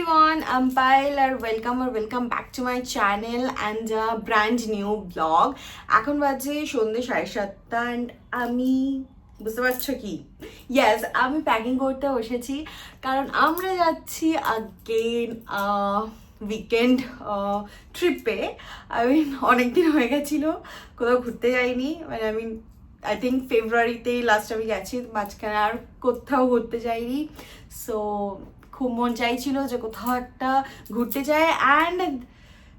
everyone, I'm Payal and welcome back to my channel and a brand new vlog. এখন বাজে সন্ধ্যে 7:30 and আমি বুঝতে পারছো কি? Yes, আমি প্যাকিং করতে বসেছি কারণ আমরা যাচ্ছি again উইকেন্ড ট্রিপে। অনেকদিন হয়ে গেছিল কোথাও ঘুরতে যাইনি, মানে I think ফেব্রুয়ারিতেই লাস্ট আমি গেছি, মাঝখানে আর কোথাও ঘুরতে যাইনি। সো খুব মন চাইছিল যে কোথাও একটা ঘুরতে যায়। অ্যান্ড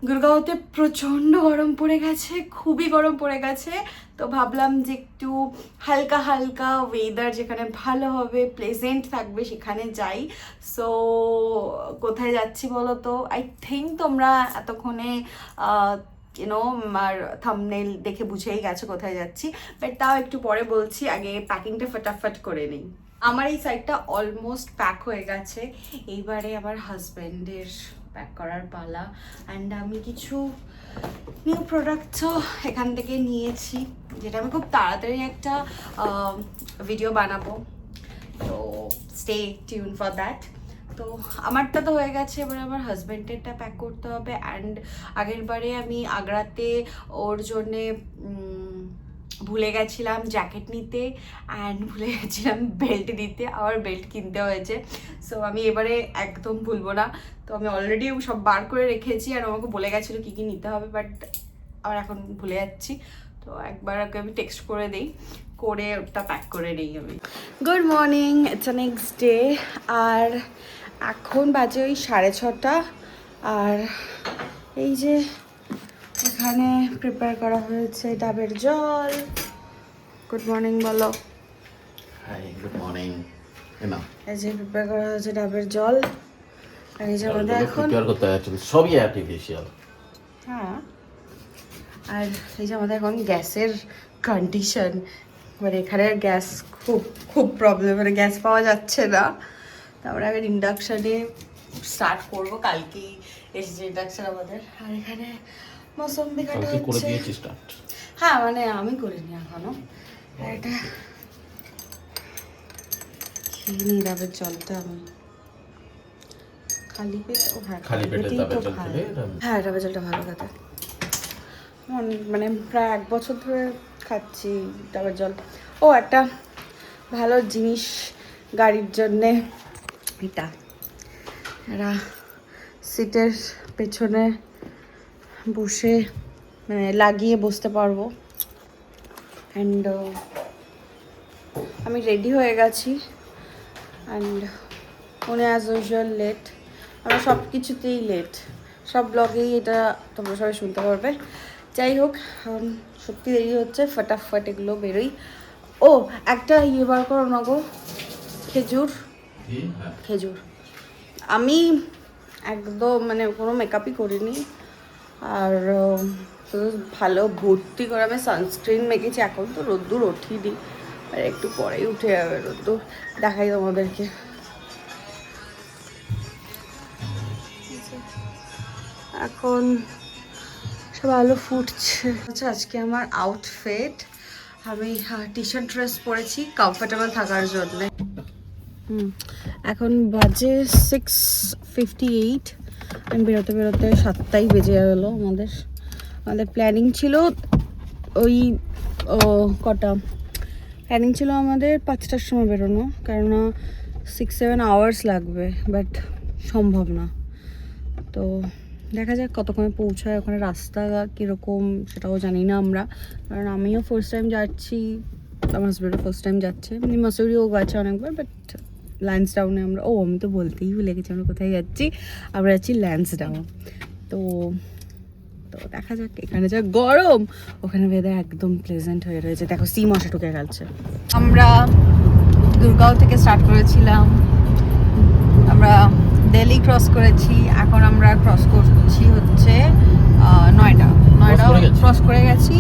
গুরগাঁওতে প্রচণ্ড গরম পড়ে গেছে, খুবই গরম পড়ে গেছে। তো ভাবলাম যে একটু হালকা হালকা ওয়েদার যেখানে ভালো হবে, প্লেজেন্ট থাকবে সেখানে যাই। সো কোথায় যাচ্ছি বলো তো? আই থিঙ্ক তোমরা এতক্ষণে আমার থাম্বনেল দেখে বুঝেই গেছো কোথায় যাচ্ছি, বাট তাও একটু পরে বলছি, আগে প্যাকিংটা ফটাফট করে নিই। আমার এই সাইডটা অলমোস্ট প্যাক হয়ে গেছে, এইবারে আমার হাজব্যান্ডের প্যাক করার পালা। অ্যান্ড আমি কিছু নিউ প্রোডাক্টসও এখান থেকে নিয়েছি, যেটা আমি খুব তাড়াতাড়ি একটা ভিডিও বানাবো, তো স্টে টিউন ফর দ্যাট। তো আমারটা তো হয়ে গেছে, এবার আমার হাজব্যান্ডেরটা প্যাক করতে হবে। অ্যান্ড আগের বারে আমি আগ্রাতে ওর জন্যে ভুলে গেছিলাম জ্যাকেট নিতে, অ্যান্ড ভুলে গেছিলাম বেল্ট নিতে, আবার বেল্ট কিনতে হয়েছে। সো আমি এবারে একদম ভুলবো না। তো আমি অলরেডি সব বার করে রেখেছি, আর আমাকে বলে গেছিলো কী কী নিতে হবে, বাট আবার এখন ভুলে যাচ্ছি। তো একবার আগে আমি টেক্সট করে দিই, করে ওটা প্যাক করে নিই আমি। Good morning, it's a next day. আর এখন বাজে ওই 6:30, আর এই যে এখানে প্রিপেয়ার করা হয়েছে ডাবের জল। গুড মর্নিং বলো। Hi, good morning. এই যে প্রিপেয়ার করা হয়েছে ডাবের জল, আর এই যে আমাদের এখন প্রিপেয়ার করতে আছে সবই আর্টিফিশিয়াল। হ্যাঁ, আর এই যে আমাদের এখন গ্যাসের কন্ডিশন, মানে এখানে গ্যাস খুব খুব প্রবলেম, মানে গ্যাস পাওয়া যাচ্ছে না। তারপরে আমি ইন্ডাকশানে স্টার্ট করবো, কালকেই এসেছে ইন্ডাকশান আমাদের। আর এখানে মৌসম্বি কাটা হচ্ছে। হ্যাঁ, মানে আমি করিনি এখনো। আর এটা খেয়ে নিই ডাবের জলটা আমি খালি পেটে। ও হ্যাঁ, খালি পেটেই তো ভালো। হ্যাঁ, ডাবের জলটা ভালো খেতে। মানে প্রায় 1 বছর ধরে খাচ্ছি ডাবের জল। ও একটা ভালো জিনিস গাড়ির জন্যে, এটা এরা সিটের পেছনে বসে মানে লাগিয়ে বসতে পারবো। অ্যান্ড আমি রেডি হয়ে গেছি, অ্যান্ড উনি অ্যাজ ইউজুয়াল লেট। আমরা সব কিছুতেই লেট, সব ব্লগেই এটা তোমরা সবাই শুনতে পারবে। যাই হোক, সত্যি দেরি হচ্ছে, ফটাফট এগুলো বেরোই। ও একটা বার করো না গো, খেজুর। খেজুর আমি একদম মানে কোনো মেকআপই করিনি, আর ভালো ভর্তি করে আমি সানস্ক্রিন মেখেছি। এখন তো রোদ্দুর ওঠেনি, আর একটু পরেই উঠে যাবে রোদ্দুর, দেখাই তোমাদেরকে। এখন সব আলো ফুটছে। আচ্ছা, আজকে আমার আউটফিট, আমি টি শার্ট ড্রেস পরেছি কমফোর্টেবল থাকার জন্যে। এখন বাজে 6:58, আমি বেরোতে বেরোতে 7টাই বেজে গেলো। আমাদের প্ল্যানিং ছিল ওই প্ল্যানিং ছিল আমাদের 5টার সময় বেরোনো, কেননা 6-7 আওয়ার্স লাগবে, বাট সম্ভব না। তো দেখা যাক কতক্ষণে পৌঁছায়, ওখানে রাস্তা কীরকম সেটাও জানি না আমরা, কারণ আমিও ফার্স্ট টাইম যাচ্ছি, আমার হাজব্যান্ডও ফার্স্ট টাইম যাচ্ছে। মাসুরিও গেছে অনেকবার, বাট ল্যান্সডাউনে আমরা, আমি তো বলতেই ভুলে গেছি আমরা কোথায় যাচ্ছি। আমরা যাচ্ছি ল্যান্সডাউন। তো দেখা যাক, এখানে যা গরম, ওখানে ওয়েদার একদম প্লেজেন্ট হয়ে রয়েছে। দেখো সি মশা ঢুকে গেছে। আমরা গুরগাঁও থেকে স্টার্ট করেছিলাম, আমরা দিল্লি ক্রস করেছি, এখন আমরা ক্রস করছি হচ্ছে নয়ডা ক্রস করে গেছি।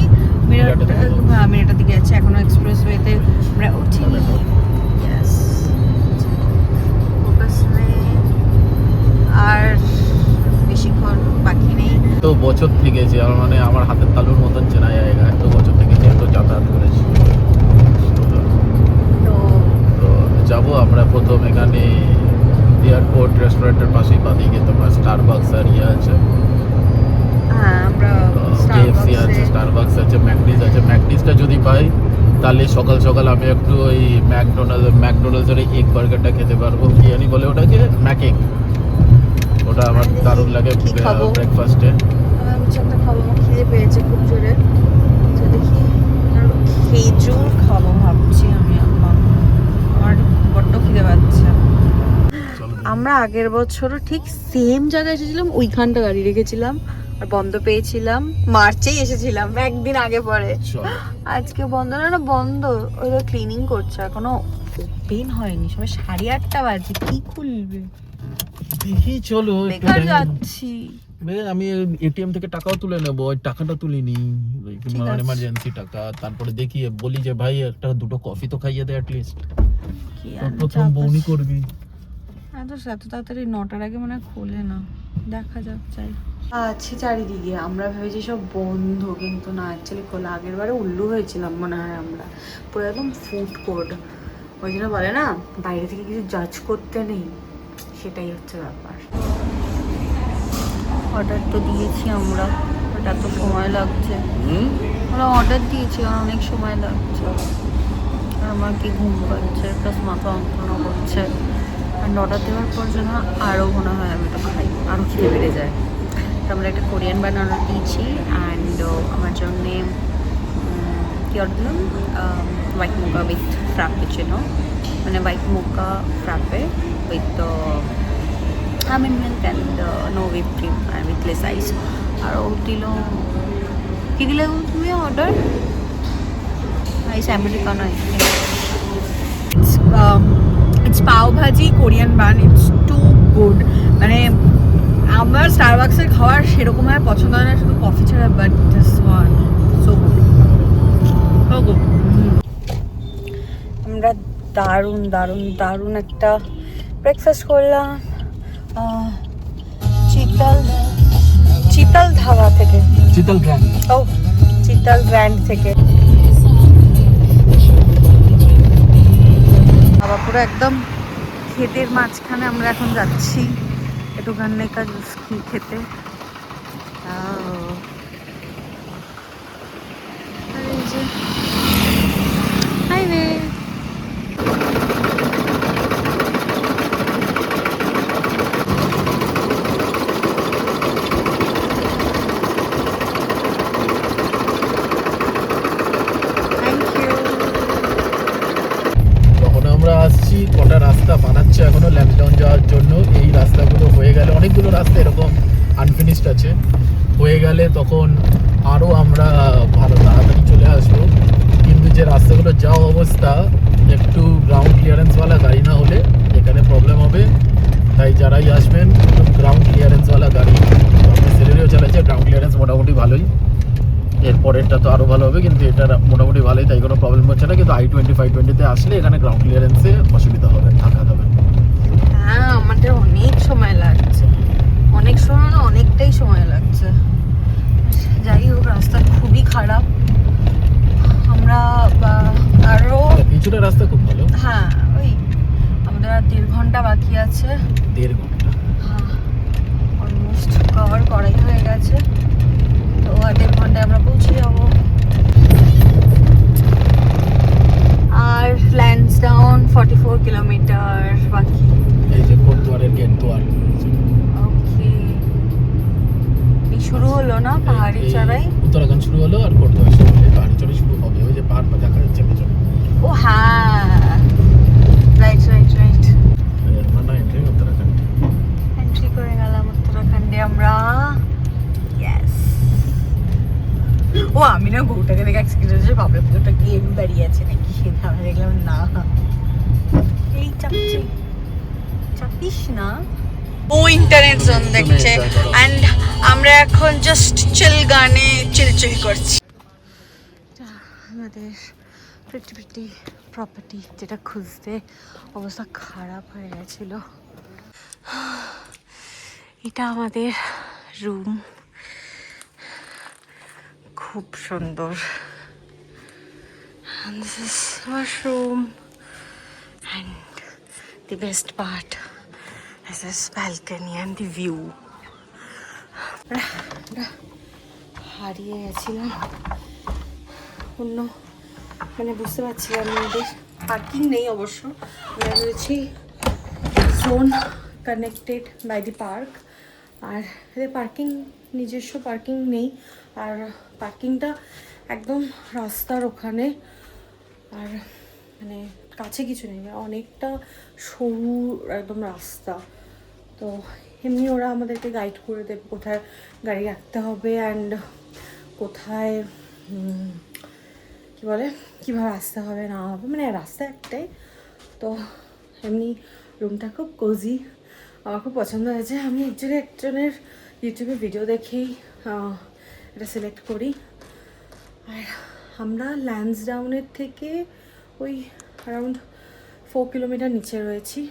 মিরাটার দিকে যাচ্ছি, এখনো এক্সপ্রেস ওয়েতে আমরা উঠিনি। আর বেশিক্ষণ বাকি নেই। তো বছর থেকে যে মানে আমার হাতের তালুর মতন চেনা জায়গা, এত বছর থেকে যেহেতু যাতায়াত করেছি, তো যাবো আমরা প্রথম এখানে এয়ারপোর্ট রেস্টুরেন্টের পাশেই বাদিকে তোমার স্টারবাকস আর ইয়ে আছে, হ্যাঁ আমরা কেএফসি আছে, স্টারবাকস আছে, ম্যাকডিস আছে। ম্যাকডিসটা যদি পাই তাহলে সকাল সকাল আমি একটু ওই ম্যাকডোনাল্ডসের এগ বার্গারটা খেতে পারবো। কি জানি বলে ওটাকে, ম্যাকেগ, ওটা আমার দারুণ লাগে ব্রেকফাস্টে। আমি কিছু একটা খাবো, আমার খিদে পেয়েছে খুব জোরে, তো দেখি আরো খেজুর খাবো ভাবছি আমি। আমার বড্ড খিদে পাচ্ছে। আমরা আগের বছরও ঠিক সেম জায়গায় এসেছিলাম, ওইখানটা গাড়ি রেখেছিলাম আর বন্ধ পেয়েছিলাম, মার্চেই এসেছিলাম একদিন আগে পরে। আজকে বন্ধ না বন্ধ, ওই ক্লিনিং করছে, এখনো ওপেন হয়নি, সবাই 8:30 বাজে, কি খুলবে? দেখি চলো বেকার যাচ্ছি। আমি এটিএম থেকে টাকাও তুলে নেবো, ওই টাকাটা তুলিনি, এমার্জেন্সি টাকা। তারপরে দেখি বলি যে ভাই একটা দুটো কফি তো খাইয়ে দে অ্যাটলিস্ট, প্রথম বউনি করবি। এত তাড়াতাড়ি 9টার আগে মনে হয় খোলে না, দেখা যাক চাই। আছে চারিদিকে, আমরা ভেবেছি সব বন্ধ, কিন্তু না, অ্যাকচুয়ালি খোলা। আগের বারে উল্লু হয়েছিলাম মনে হয় আমরা, পুরো একদম ফুড কোর্ট। ওই জন্য বলে না বাইরে থেকে কিছু জাজ করতে নেই, সেটাই হচ্ছে ব্যাপার। অর্ডার তো দিয়েছি আমরা, বাট এত সময় লাগছে। আমরা অর্ডার দিয়েছি আর অনেক সময় লাগছে, আর আমার কি ঘুম পাচ্ছে, প্লাস মাথা যন্ত্রণা করছে। অ্যান্ড অর্ডার দেওয়ার পর যেন আরও মনে হয় আমি তো খাই, আরও খিদে বেড়ে যায়। তো আমরা একটা কোরিয়ান বান অর্ডার দিয়েছি, অ্যান্ড আমার জন্যে কী অর্ডার দিলাম, হোয়াইট মোকা উইথ ফ্রাপেচিনো, মানে white mocha frappe with almond milk and no whipped cream and with less ice. আর ও দিল, কি দিলে তুমি order? Ice Americano. It's pav bhaji Korean bun, it's too good. মানে আমার স্টারবাক্সের খাওয়ার সেরকম হয় পছন্দ হয় না, শুধু কফি ছাড়া, but this one so good, so good. আমরা দারুণ দারুণ দারুণ একটা ব্রেকফাস্ট করলাম চিতাল ধাবা থেকে, চিতাল গ্র্যান্ড থেকে। আবার পুরো একদম ক্ষেতের মাঝখানে আমরা এখন যাচ্ছি একটু গান্নেকা জুস খেতে। হাইওয়ে আসছি, কটা রাস্তা বানাচ্ছে এখনো ল্যাম্পটাউন যাওয়ার জন্য। এই রাস্তাগুলো হয়ে গেলে, অনেকগুলো রাস্তা এরকম আনফিনিশড আছে, হয়ে গেলে তখন আরও আমরা ভালো তাড়াতাড়ি চলে আসবো। কিন্তু যে রাস্তাগুলো যাওয়া অবস্থা, একটু গ্রাউন্ড ক্লিয়ারেন্সওয়ালা গাড়ি না হলে এখানে প্রবলেম হবে। তাই যারাই আসবেন একটু গ্রাউন্ড ক্লিয়ারেন্সওয়ালা গাড়ি, আমাদের সেলেরিও চালাচ্ছে, গ্রাউন্ড ক্লিয়ারেন্স মোটামুটি ভালোই। এরপরেরটা তো আরও ভালো হবে, কিন্তু এটা মোটামুটি ভালোই, তাই কোনো প্রবলেম হচ্ছে না। কিন্তু I-20 520-তে আসলে এখানে গ্রাউন্ড ক্লিয়ারেন্সে অসুবিধা হবে, থাকা যাবে। হ্যাঁ, আমাদের অনেক সময় লাগছে, অনেক সময় না, অনেকটাই সময় লাগছে। যাই হোক, রাস্তা খুবই খারাপ। আমরা আরও কিছুটা রাস্তা খুব ভালো। হ্যাঁ, ওই আমাদের আর 1.5 ঘন্টা বাকি আছে। 1.5 ঘন্টা? হ্যাঁ, অলমোস্ট কভার করাই হয়ে গেছে। তো আর 1.5 ঘন্টায় আমরা পৌঁছে যাবো। আর ল্যান্সডাউন 44 কিলোমিটার বাকি। এই যে কোটদুয়ারের গেট দুয়ার। ওকে, এই শুরু হলো না পাহাড়ি চড়াই? উত্তরাখণ্ড শুরু হলো আর কোটদুয়ার শুরু হলো, পাহাড়ি চড়াই শুরু হবে। ওই যে পাহাড়টা দেখা যাচ্ছে পেছনে। ও হ্যাঁ, রাইট রাইট রাইট। না, এন্ট্রি উত্তরাখণ্ড, এন্ট্রি করে গেলাম উত্তরাখণ্ডে আমরা। ইয়েস। ও আমি না বউটাকে দেখে এক্সকিউজ ভাবলাম ওটা কি এমনি দাঁড়িয়ে আছে নাকি, আমি দেখলাম না, এই চাপিস না। ও ইন্টারনেট জোন দেখছে, অ্যান্ড আমরা এখন জাস্ট চিল গানে চিল করছি। আমাদের প্রিটি প্রপার্টি যেটা খুঁজতে অবস্থা খারাপ হয়ে গেছিল। এটা আমাদের রুম, খুব সুন্দর। And this is our room, and the best part, This is balcony and the view. হারিয়ে গেছিলাম অন্য মানে বুঝতে পারছিলাম না এদের পার্কিং নেই অবশ্য আমরা রয়েছি zone connected by the park আর এদের পার্কিং নিজস্ব পার্কিং নেই আর পার্কিংটা একদম রাস্তার ওখানে আর মানে কাছে কিছু নেই অনেকটা সরু একদম রাস্তা তো এমনি ওরা আমাদেরকে গাইড করে দেবে কোথায় গাড়ি রাখতে হবে অ্যান্ড কোথায় কী বলে কীভাবে আসতে হবে না হবে মানে রাস্তা একটাই তো এমনি রুমটা খুব কোজি আমার খুব পছন্দ হয়েছে আমি একজনের ইউটিউবে ভিডিও দেখেই এটা সিলেক্ট করি আর আমরা ল্যান্সডাউনের থেকে ওই অ্যারাউন্ড 4 কিলোমিটার নিচে রয়েছি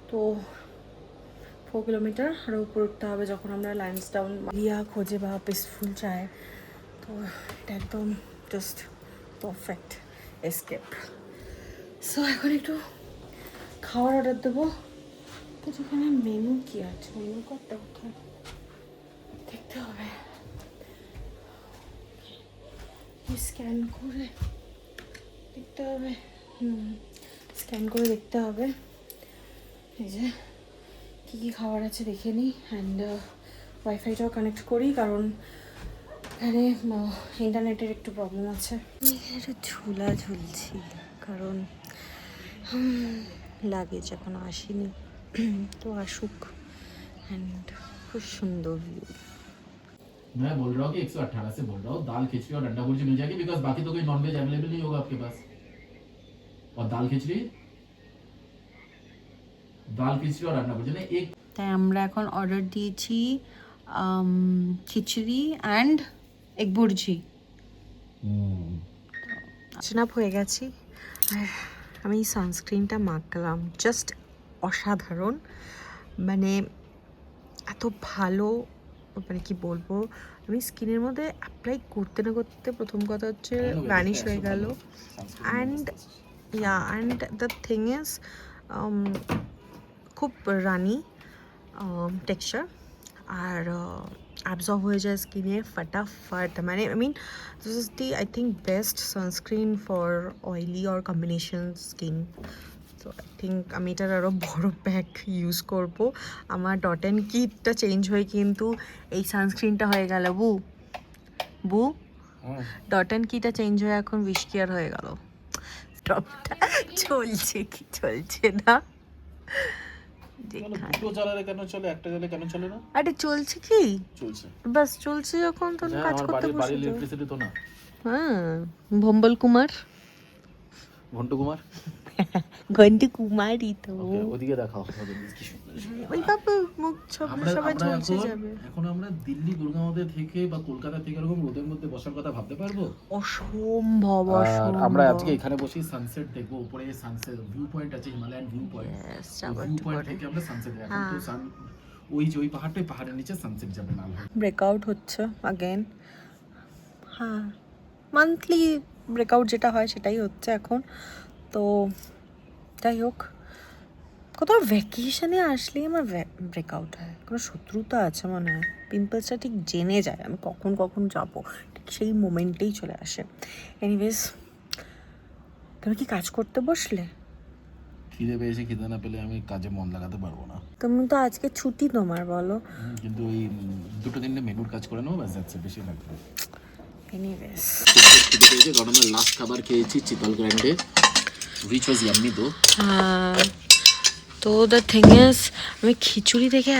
তো 4 কিলোমিটার আরও উপর উঠতে হবে যখন আমরা ল্যান্সডাউন রিয়া খোঁজে বা পিসফুল চায় তো এটা একদম জাস্ট পারফেক্ট এসকেপ সো এখন একটু খাওয়ার অর্ডার দেবো তো যেখানে মেনু কী আছে মেনু কার্ডটা কোথায় দেখতে হবে স্ক্যান করে দেখতে হবে স্ক্যান করে দেখতে হবে এই যে কী কী খাবার আছে দেখে নিই অ্যান্ড ওয়াইফাইটাও কানেক্ট করি কারণ এখানে ইন্টারনেটের একটু প্রবলেম আছে একটু ঝুলা ঝুলছি কারণ লাগেজ এখনো আসেনি তো আসুক অ্যান্ড খুব সুন্দর ভিউ मैं बोल रहा हूँ कि 118 से बोल रहा हूँ दाल खिचड़ी और अंडा भुर्जी मिल जाएगी बिकॉज बाकी तो कोई नॉनवेज अवेलेबल नहीं होगा आपके पास और दाल खिचड़ी और अंडा भुर्जी ने एक তাই আমরা এখন অর্ডার দিয়েছি খিচুড়ি অ্যান্ড এগ ভুর্জি স্ন্যাপ হয়ে গেছি আর আমি সানস্ক্রিনটা মাখলাম জাস্ট অসাধারণ মানে এত ভালো মানে কি বলবো আমি স্কিনের মধ্যে অ্যাপ্লাই করতে না করতে প্রথম কথা হচ্ছে ভ্যানিশ হয়ে গেল অ্যান্ড দ্য থিং ইজ খুব রানি টেক্সচার আর অ্যাবজর্ব হয়ে যায় স্কিনে ফটাফট মানে I mean this is the I think best sunscreen for oily or combination skin তো আই থিঙ্ক আমি এটার আরও বড় প্যাক ইউজ করব আমার ডট অ্যান্ড কিটটা চেঞ্জ হয়ে কিন্তু এই সানস্ক্রিনটা হয়ে গেল বু ডট অ্যান্ড কিটা চেঞ্জ হয়ে এখন উইশ কেয়ার হয়ে গেল স্টপটা চলছে কি চলছে না আরে চলছে কি বাস চলছে যখন তখন কাজ করতে বসে হ্যাঁ ভম্বল কুমার ঘন্টু কুমার ঘন্টু কুমারই তো ওদিকে দেখাও ওই বাবা মুখ সবাই চলছে যাবে এখন আমরা দিল্লি গুরগাঁওতে থেকে বা কলকাতা থেকে এরকম রোদের মধ্যে বসার কথা ভাবতে পারবো অসম্ভব আমরা আজকে এখানে বসে সানসেট দেখবো উপরে সানসেট ভিউ পয়েন্ট আছে Himalayan view point view point থেকে আমরা সানসেট দেখব তো সান ওই যে ওই পাহাড়ের নিচে সানসেট যাবে না ব্রেকআউট হচ্ছে अगेन হ্যাঁ মান্থলি ব্রেকআউট যেটা হয় সেটাই হচ্ছে এখন তো যাই হোক কোথাও ভ্যাকেশনে আসলেই আমার ব্রেকআউট হয় কোনো শত্রুতা আছে মনে হয় পিম্পলসটা ঠিক জেনে যায় আমি কখন যাবো ঠিক সেই মোমেন্টেই চলে আসে এনিওয়েজ তুমি কি কাজ করতে বসলে খিদে পেয়েছে খিদে না পেলে আমি কাজে মন লাগাতে পারবো না তুমি তো আজকে ছুটি তোমার বলো কিন্তু ওই দুটো তিনটে মেনুর কাজ করে নেবো ব্যাস যাচ্ছে বেশি লাগবে এনিওয়েজ খিদে পেয়েছে কারণ আমরা লাস্ট খাবার খেয়েছি চিতল Grande which was yummy though তো দ্য থিং ইজ আমি খিচুড়ি দেখে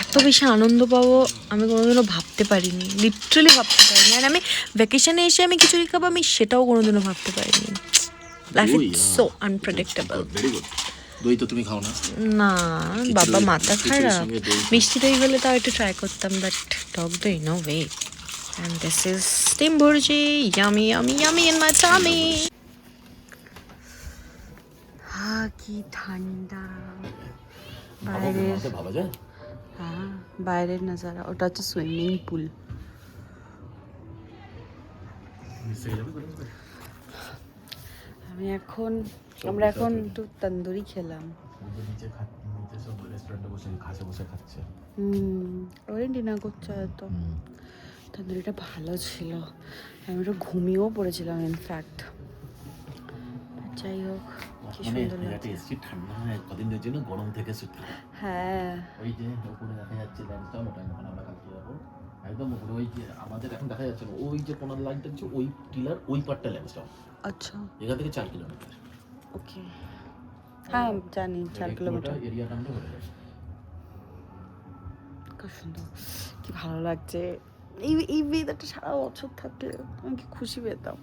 এত বেশি আনন্দ পাবো আমি কোনোদিনও ভাবতে পারিনি লিটারালি ভাবতে পারিনি আর আমি ভ্যাকেশনে এসে আমি খিচুড়ি খাবো আমি সেটাও কোনোদিনও ভাবতে পারিনি life is so unpredictable very good দই তো তুমি খাও না না বাবা মাথা খারাপ মিষ্টি দই হলে তাও একটু ট্রাই করতাম বাট টক দই no way and this is steam bhurji yummy in my tummy কি ঠান্ডা বাইরের ভাবা যায় হ্যাঁ বাইরের নজারা ওটা হচ্ছে সুইমিং পুল আমরা এখন একটু তন্দুরি খেলাম এসব রেস্টুরেন্টে বসে ঘাসে বসে খাচ্ছে। ওই ডিনার করছে হয়তো। তাদের এটা ভালো ছিল, আমি একটু ঘুমিয়েও পড়েছিলাম ইনফ্যাক্ট। যাই হোক, কি মানে সুন্দর জায়গাটা লাগছে। এসছি ঠান্ডা হয় কদিনের জন্য, গরম থেকে ছুটি। হ্যাঁ ওই যে উপরে দেখা যাচ্ছে ল্যান্ডস্টাউন, ওটা ওখানে আমরা কালকে যাবো একদম উপরে। ওই যে আমাদের এখন দেখা যাচ্ছে না, ওই যে কোনার লাইনটা হচ্ছে ওই টিলার ওই পারটা ল্যান্ডস্টাউন, আচ্ছা এখান থেকে 4 কিলোমিটার। ওকে, হ্যাঁ জানি 4 কিলোমিটার। এরিয়াটা আমরা হয়ে যাবে। খুব সুন্দর, কি ভালো লাগছে। এই ওয়েদারটা সারা বছর থাকলে আমি কি খুশি পেতাম।